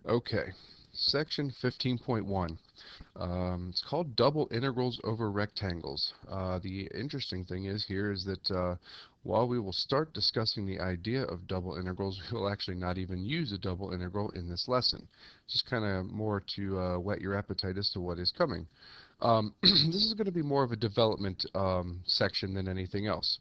Okay, section 15.1. It's called double integrals over rectangles. The interesting thing is here is that while we will start discussing the idea of double integrals, we will actually not even use a double integral in this lesson. Just kind of more to whet your appetite as to what is coming. This is going to be more of a development section than anything else.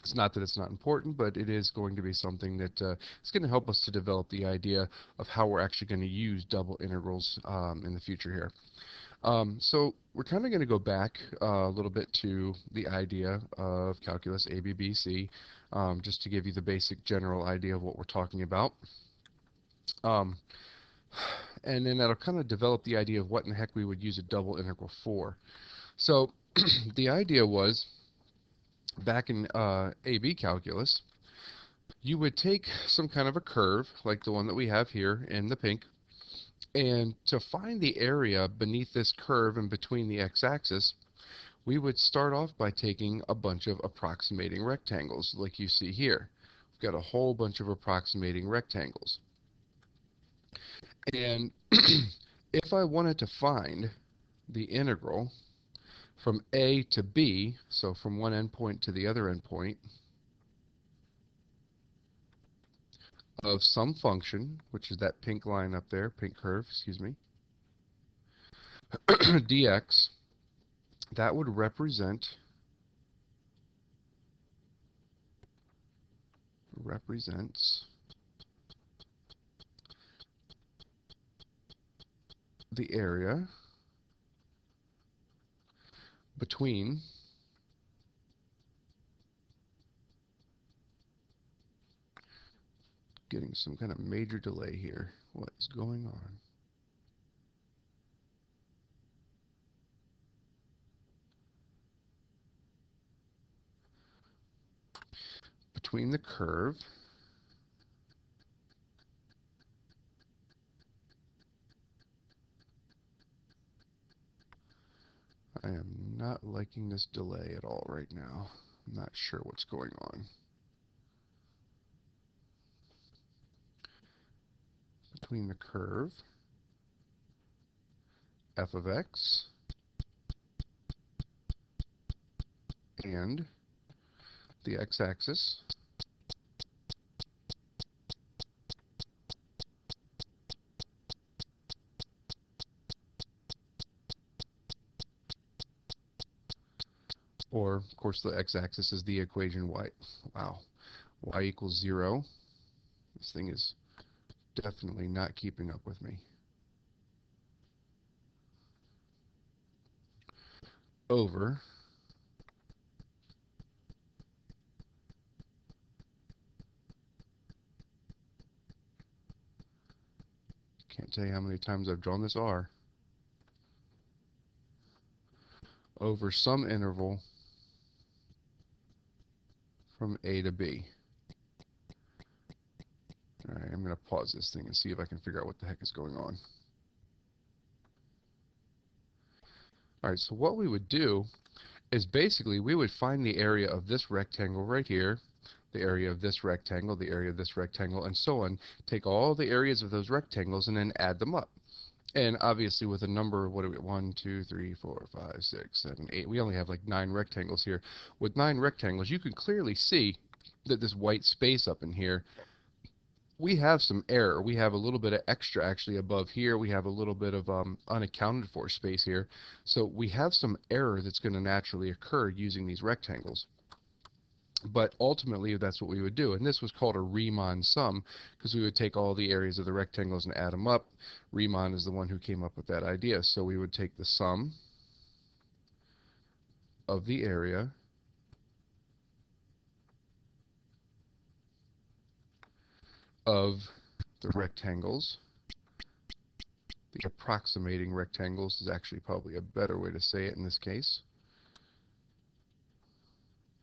It's not that it's not important, but it is going to be something that is going to help us to develop the idea of how we're actually going to use double integrals in the future here. So we're kind of going to go back a little bit to the idea of calculus ABBC, just to give you the basic general idea of what we're talking about. Um, and then that'll kind of develop the idea of what in the heck we would use a double integral for. So the idea was, back in AB calculus, you would take some kind of a curve, like the one that we have here in the pink, and to find the area beneath this curve and between the x-axis, we would start off by taking a bunch of approximating rectangles, like you see here. We've got a whole bunch of approximating rectangles. And if I wanted to find the integral from A to B, so from one endpoint to the other endpoint, of some function, which is that pink line up there, pink curve, excuse me, dx, that would represents the area between getting some kind of major delay here. What is going on? Between the curve I am not liking this delay at all right now. I'm not sure what's going on. Between the curve f of x and the x-axis, or of course the x-axis is the equation y. Wow, y equals 0. This thing is definitely not keeping up with me. Over can't tell you how many times I've drawn this r over some interval from a to b. Alright, I'm going to pause this thing and see if I can figure out what the heck is going on. Alright, so what we would do is basically we would find the area of this rectangle right here, the area of this rectangle, the area of this rectangle, and so on. Take all the areas of those rectangles and then add them up. And obviously with a number, what do we, 1, 2, 3, 4, 5, 6, 7, 8, we only have like 9 rectangles here. With 9 rectangles, you can clearly see that this white space up in here, we have some error. We have a little bit of extra actually above here. We have a little bit of unaccounted for space here. So we have some error that's going to naturally occur using these rectangles. But ultimately, that's what we would do. And this was called a Riemann sum because we would take all the areas of the rectangles and add them up. Riemann is the one who came up with that idea. So we would take the sum of the area of the rectangles. The approximating rectangles is actually probably a better way to say it in this case.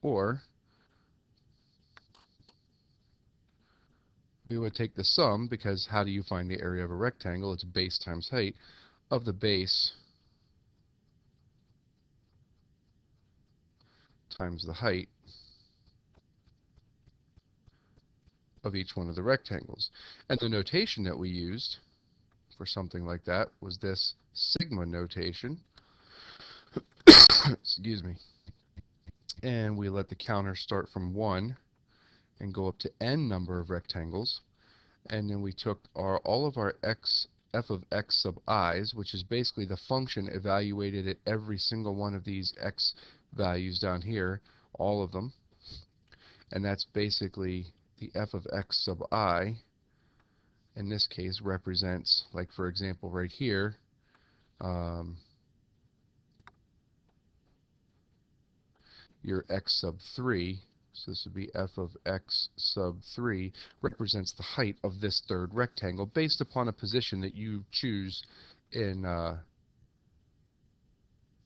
Or we would take the sum, because how do you find the area of a rectangle? It's base times height, of the base times the height of each one of the rectangles. And the notation that we used for something like that was this sigma notation. Excuse me. And we let the counter start from 1 and go up to n number of rectangles. And then we took all of our f of x sub i's, which is basically the function evaluated at every single one of these x values down here, all of them. And that's basically the f of x sub I, in this case, represents, like for example right here, um, your x sub 3, so this would be f of x sub 3, represents the height of this third rectangle based upon a position that you choose in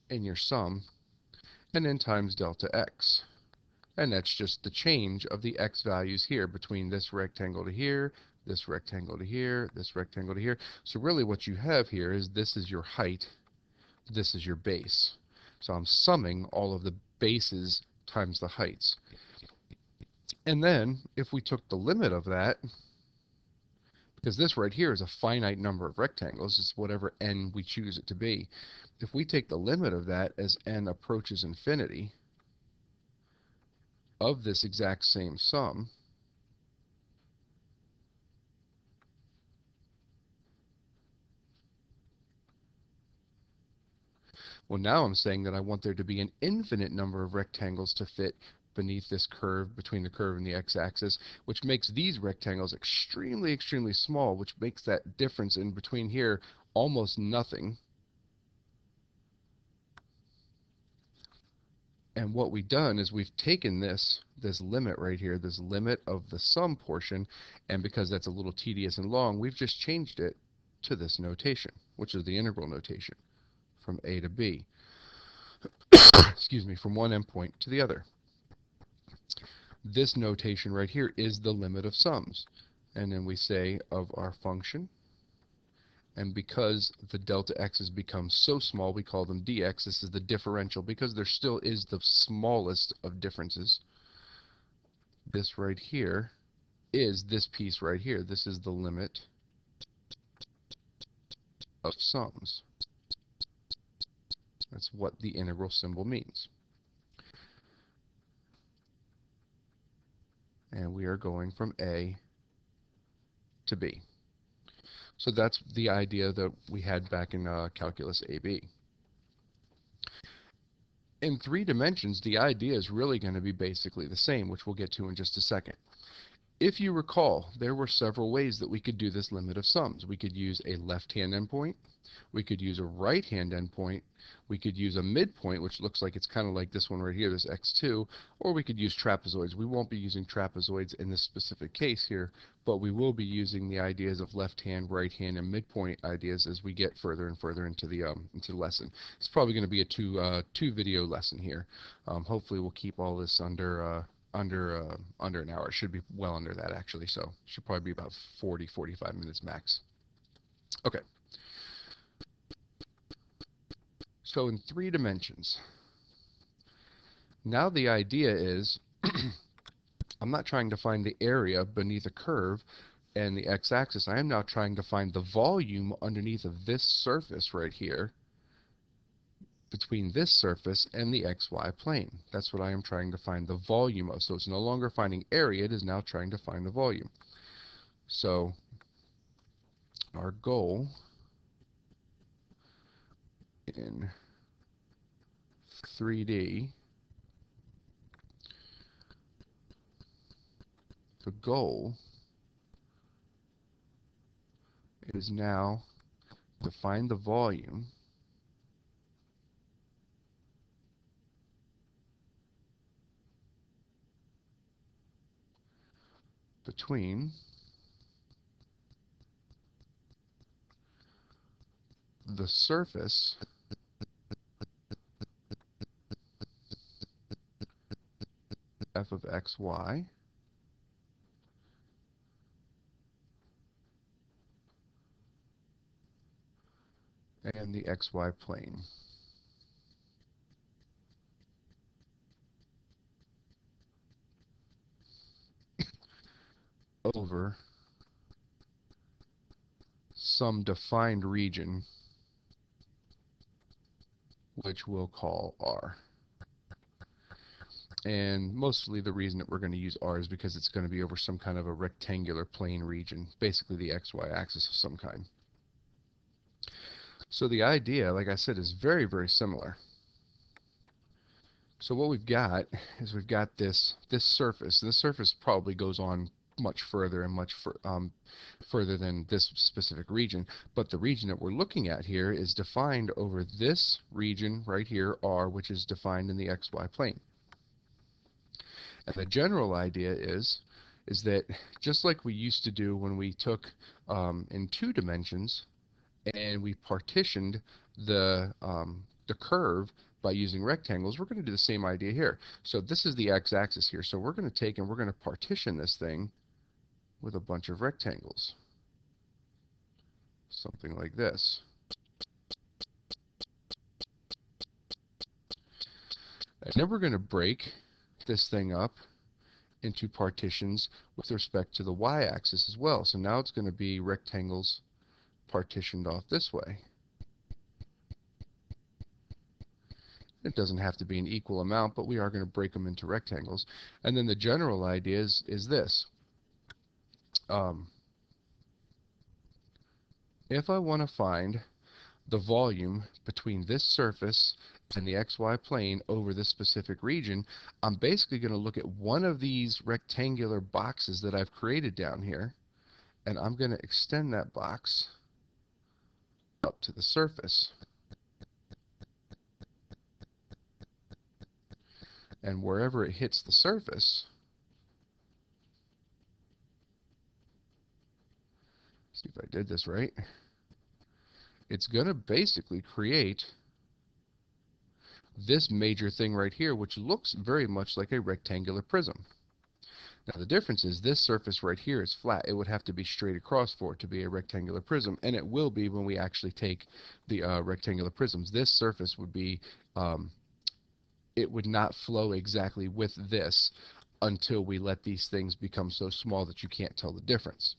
your sum, and then times delta x. And that's just the change of the x values here between this rectangle to here, this rectangle to here, this rectangle to here. So really what you have here is this is your height, this is your base. So I'm summing all of the bases times the heights. And then if we took the limit of that, because this right here is a finite number of rectangles, it's whatever n we choose it to be. If we take the limit of that as n approaches infinity of this exact same sum, well, now I'm saying that I want there to be an infinite number of rectangles to fit beneath this curve, between the curve and the x-axis, which makes these rectangles extremely, extremely small, which makes that difference in between here almost nothing. And what we've done is we've taken this limit right here, this limit of the sum portion, and because that's a little tedious and long, we've just changed it to this notation, which is the integral notation from a to b. Excuse me, from one endpoint to the other. This notation right here is the limit of sums. And then we say of our function, and because the delta x's become so small, we call them dx. This is the differential because there still is the smallest of differences. This right here is this piece right here. This is the limit of sums. That's what the integral symbol means. And we are going from A to B. So that's the idea that we had back in calculus AB. In 3 dimensions, the idea is really going to be basically the same, which we'll get to in just a second. If you recall, there were several ways that we could do this limit of sums. We could use a left-hand endpoint. We could use a right-hand endpoint. We could use a midpoint, which looks like it's kind of like this one right here, this x2, or we could use trapezoids. We won't be using trapezoids in this specific case here, but we will be using the ideas of left-hand, right-hand, and midpoint ideas as we get further and further into the lesson. It's probably going to be a two video lesson here. Hopefully, we'll keep all this under an hour. It should be well under that actually, so should probably be about 40-45 minutes max. Okay. So in 3 dimensions, now the idea is I'm not trying to find the area beneath a curve and the x-axis. I am now trying to find the volume underneath of this surface right here between this surface and the xy plane. That's what I am trying to find the volume of. So it's no longer finding area, it is now trying to find the volume. So our goal in 3D, the goal is now to find the volume between the surface f of xy and the xy plane over some defined region, which we'll call R. And mostly the reason that we're going to use R is because it's going to be over some kind of a rectangular plane region, basically the XY axis of some kind. So the idea, like I said, is very, very similar. So what we've got is we've got this surface. This surface probably goes on much further and further than this specific region, but the region that we're looking at here is defined over this region right here, R, which is defined in the XY plane. And the general idea is that just like we used to do when we took in 2 dimensions and we partitioned the curve by using rectangles, we're going to do the same idea here. So this is the x-axis here. So we're going to take and we're going to partition this thing with a bunch of rectangles. Something like this. And then we're going to break this thing up into partitions with respect to the y-axis as well. So now it's going to be rectangles partitioned off this way. It doesn't have to be an equal amount, but we are going to break them into rectangles. And then the general idea is this. If I want to find the volume between this surface and the XY plane over this specific region, I'm basically going to look at one of these rectangular boxes that I've created down here, and I'm going to extend that box up to the surface. And wherever it hits the surface, see if I did this right, it's going to basically create this major thing right here, which looks very much like a rectangular prism. Now the difference is this surface right here is flat. It would have to be straight across for it to be a rectangular prism, and it will be when we actually take the rectangular prisms. This surface would be, it would not flow exactly with this until we let these things become so small that you can't tell the difference.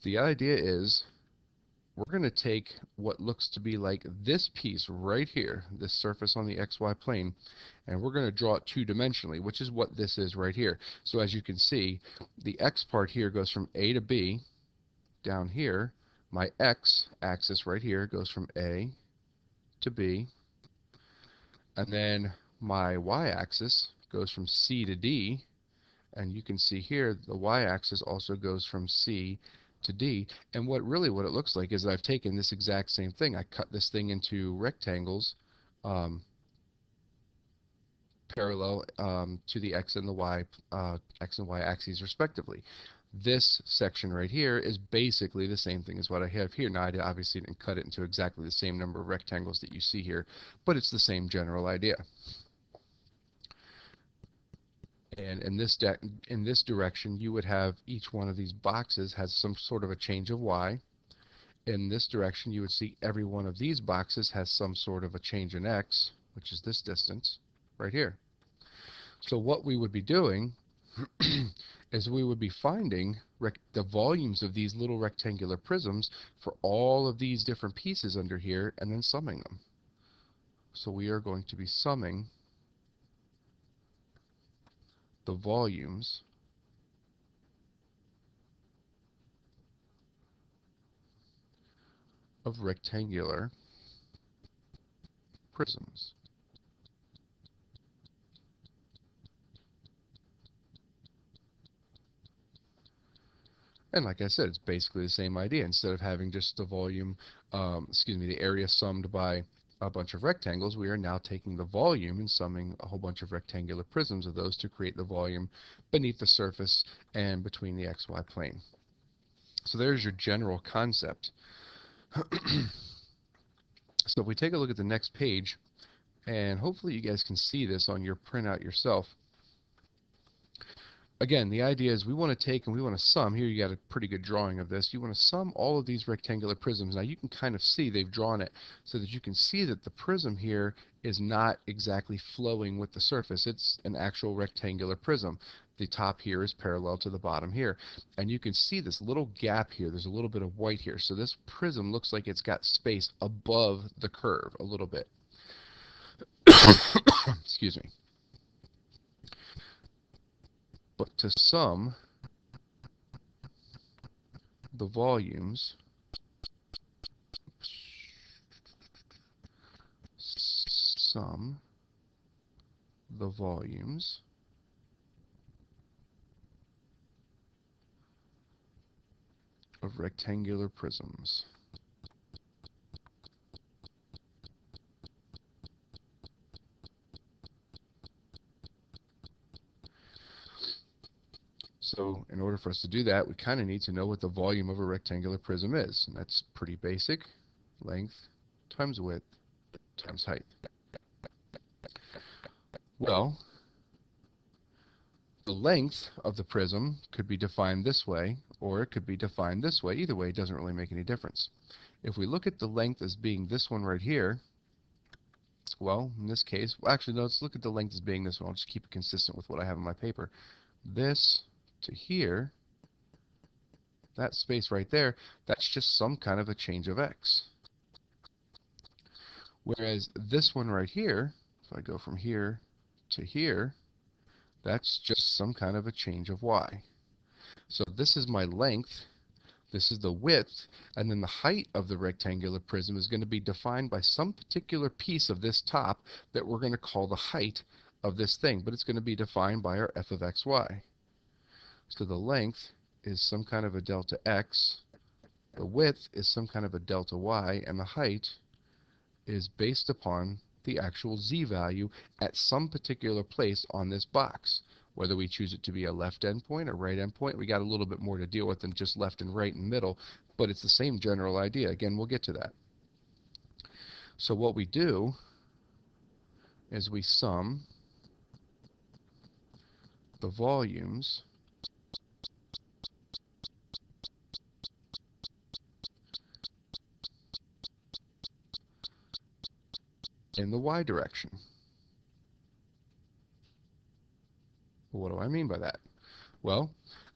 The idea is we're going to take what looks to be like this piece right here, this surface on the XY plane, and we're going to draw it 2-dimensionally, which is what this is right here. So as you can see, the X part here goes from A to B. Down here, my X axis right here goes from A to B. And then my Y axis goes from C to D. And you can see here the y-axis also goes from C to D. And what it looks like is that I've taken this exact same thing. I cut this thing into rectangles um, parallel to the x and the x and y axes respectively. This section right here is basically the same thing as what I have here. Now I obviously didn't cut it into exactly the same number of rectangles that you see here, but it's the same general idea. And in this direction, you would have each one of these boxes has some sort of a change of y. In this direction, you would see every one of these boxes has some sort of a change in x, which is this distance right here. So what we would be doing is we would be finding the volumes of these little rectangular prisms for all of these different pieces under here and then summing them. So we are going to be summing the volumes of rectangular prisms. And like I said, it's basically the same idea. Instead of having just the volume, the area summed by a bunch of rectangles, we are now taking the volume and summing a whole bunch of rectangular prisms of those to create the volume beneath the surface and between the XY plane. So there's your general concept. So if we take a look at the next page, and hopefully you guys can see this on your printout yourself. Again, the idea is we want to take and we want to sum. Here you got a pretty good drawing of this. You want to sum all of these rectangular prisms. Now you can kind of see they've drawn it so that you can see that the prism here is not exactly flowing with the surface. It's an actual rectangular prism. the top here is parallel to the bottom here. And you can see this little gap here. There's a little bit of white here. So this prism looks like it's got space above the curve a little bit. Excuse me. But to sum the volumes, sum the volumes of rectangular prisms. So in order for us to do that, we kind of need to know what the volume of a rectangular prism is. And that's pretty basic. Length times width times height. Well, the length of the prism could be defined this way, or it could be defined this way. Either way, it doesn't really make any difference. If we look at the length as being this one right here, well, in this case, well, actually, no, let's look at the length as being this one. I'll just keep it consistent with what I have in my paper. This to here, that space right there, that's just some kind of a change of x. Whereas this one right here, if I go from here to here, that's just some kind of a change of y. So this is my length, this is the width, and then the height of the rectangular prism is going to be defined by some particular piece of this top that we're going to call the height of this thing, but it's going to be defined by our f of xy. So the length is some kind of a delta x, the width is some kind of a delta y, and the height is based upon the actual z value at some particular place on this box. Whether we choose it to be a left endpoint or right endpoint, we got a little bit more to deal with than just left and right and middle, but it's the same general idea. Again, we'll get to that. So what we do is we sum the volumes in the y direction. Well, what do I mean by that? Well,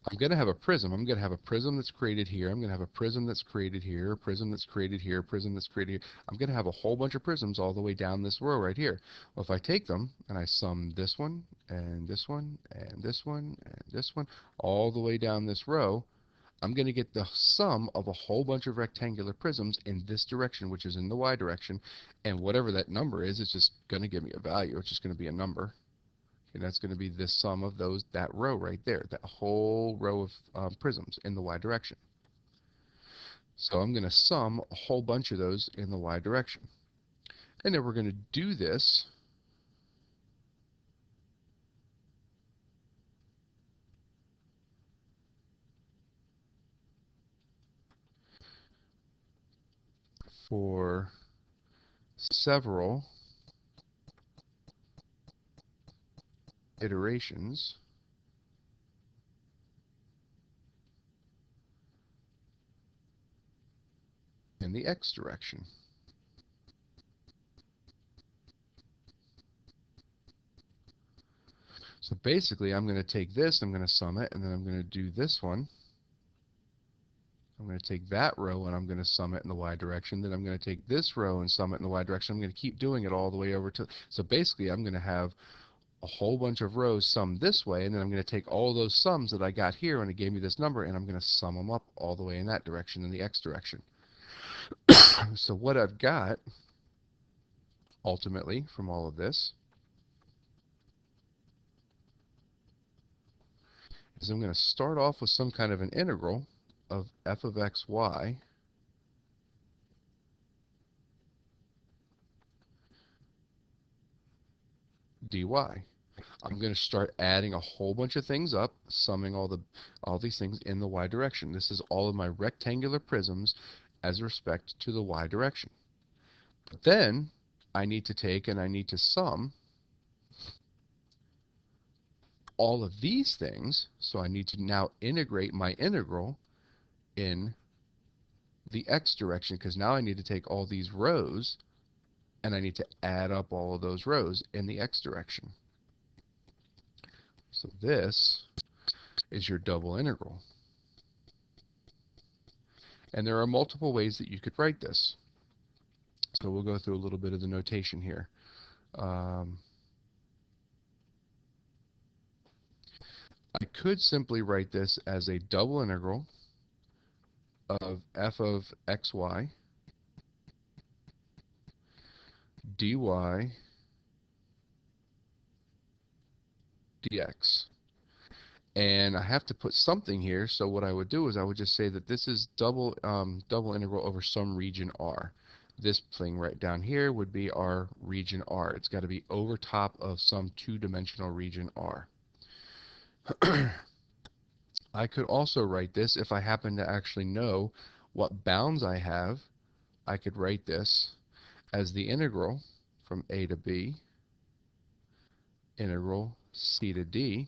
I'm going to have a prism. I'm going to have a prism that's created here. I'm going to have a prism that's created here, a prism that's created here, a prism that's created here. I'm going to have a whole bunch of prisms all the way down this row right here. Well, if I take them and I sum this one and this one and this one and this one all the way down this row, I'm going to get the sum of a whole bunch of rectangular prisms in this direction, which is in the y direction. And whatever that number is, it's just going to give me a value. It's just going to be a number. And that's going to be the sum of that row right there, that whole row of prisms in the y direction. So I'm going to sum a whole bunch of those in the y direction. And then we're going to do this for several iterations in the x direction. So basically, I'm going to take this, I'm going to sum it, and then I'm going to do this one. I'm going to take that row and I'm going to sum it in the y direction. Then I'm going to take this row and sum it in the y direction. I'm going to keep doing it all the way over to... So basically, I'm going to have a whole bunch of rows summed this way, and then I'm going to take all those sums that I got here, and it gave me this number, and I'm going to sum them up all the way in that direction, in the x direction. So what I've got, ultimately, from all of this, is I'm going to start off with some kind of an integral of f of xy dy. I'm going to start adding a whole bunch of things up, summing all these things in the y direction. This is all of my rectangular prisms as respect to the y direction. But then I need to take and I need to sum all of these things, so I need to now integrate my integral in the x direction, because now I need to take all these rows and I need to add up all of those rows in the x direction. So this is your double integral. And there are multiple ways that you could write this. So we'll go through a little bit of the notation here. Um, I could simply write this as a double integral of f of xy dy dx. And I have to put something here, so what I would do is I would just say that this is double integral over some region R. This thing right down here would be our region R. It's got to be over top of some two-dimensional region R. I could also write this, if I happen to actually know what bounds I have, I could write this as the integral from a to b, integral c to d.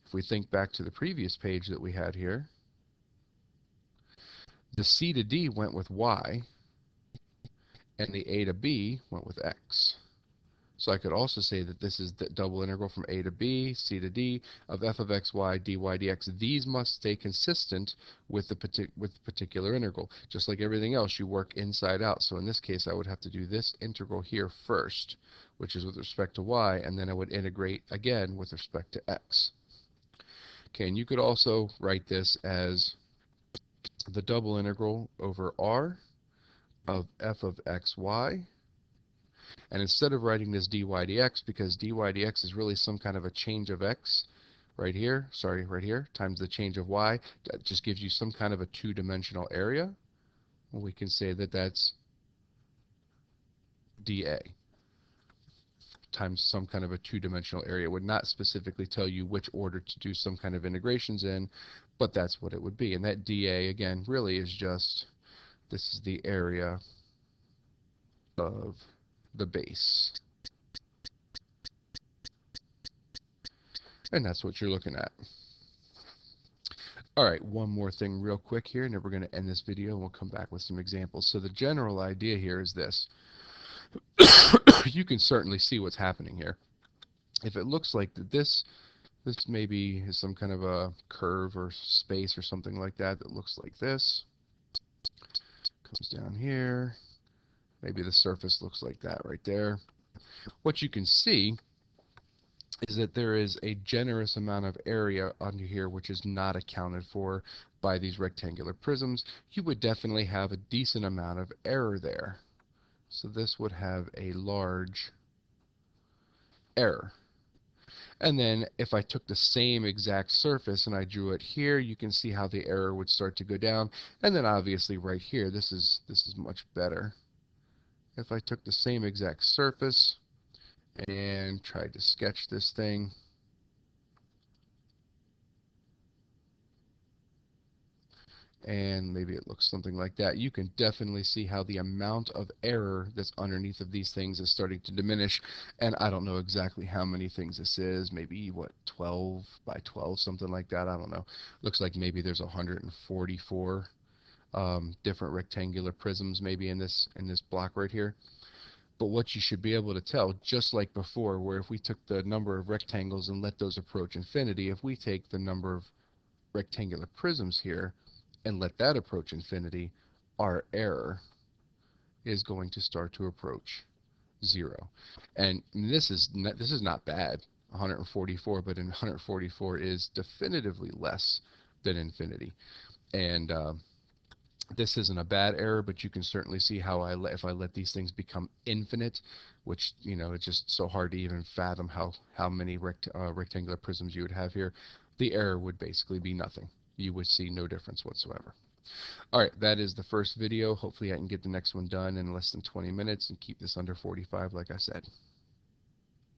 If we think back to the previous page that we had here, the c to d went with y, and the a to b went with x. So I could also say that this is the double integral from a to b, c to d, of f of xy, dy, dx. These must stay consistent with the particular integral. Just like everything else, you work inside out. So in this case, I would have to do this integral here first, which is with respect to y, and then I would integrate again with respect to x. Okay, and you could also write this as the double integral over r of f of xy. And instead of writing this dy dx, because dy dx is really some kind of a change of x right here, times the change of y, that just gives you some kind of a two-dimensional area. We can say that that's dA times some kind of a two-dimensional area. It would not specifically tell you which order to do some kind of integrations in, but that's what it would be. And that dA, again, really is just, this is the area of the base. And that's what you're looking at. All right, one more thing real quick here, and then we're going to end this video, and we'll come back with some examples. So the general idea here is this. You can certainly see what's happening here. If it looks like this maybe is some kind of a curve or space or something like that that looks like this. Comes down here. Maybe the surface looks like that right there. What you can see is that there is a generous amount of area under here which is not accounted for by these rectangular prisms. You would definitely have a decent amount of error there. So this would have a large error. And then if I took the same exact surface and I drew it here, you can see how the error would start to go down. And then obviously right here, this is much better. If I took the same exact surface and tried to sketch this thing, and maybe it looks something like that, you can definitely see how the amount of error that's underneath of these things is starting to diminish. And I don't know exactly how many things this is, maybe what, 12 by 12, something like that, I don't know. Looks like maybe there's 144 different rectangular prisms maybe in this block right here. But what you should be able to tell, just like before, where if we took the number of rectangles and let those approach infinity, if we take the number of rectangular prisms here and let that approach infinity, our error is going to start to approach 0. And this is not bad, 144, but in 144 is definitively less than infinity. And this isn't a bad error, but you can certainly see how if I let these things become infinite, which, you know, it's just so hard to even fathom how many rectangular prisms you would have here, the error would basically be nothing. You would see no difference whatsoever. All right, that is the first video. Hopefully I can get the next one done in less than 20 minutes and keep this under 45 like I said.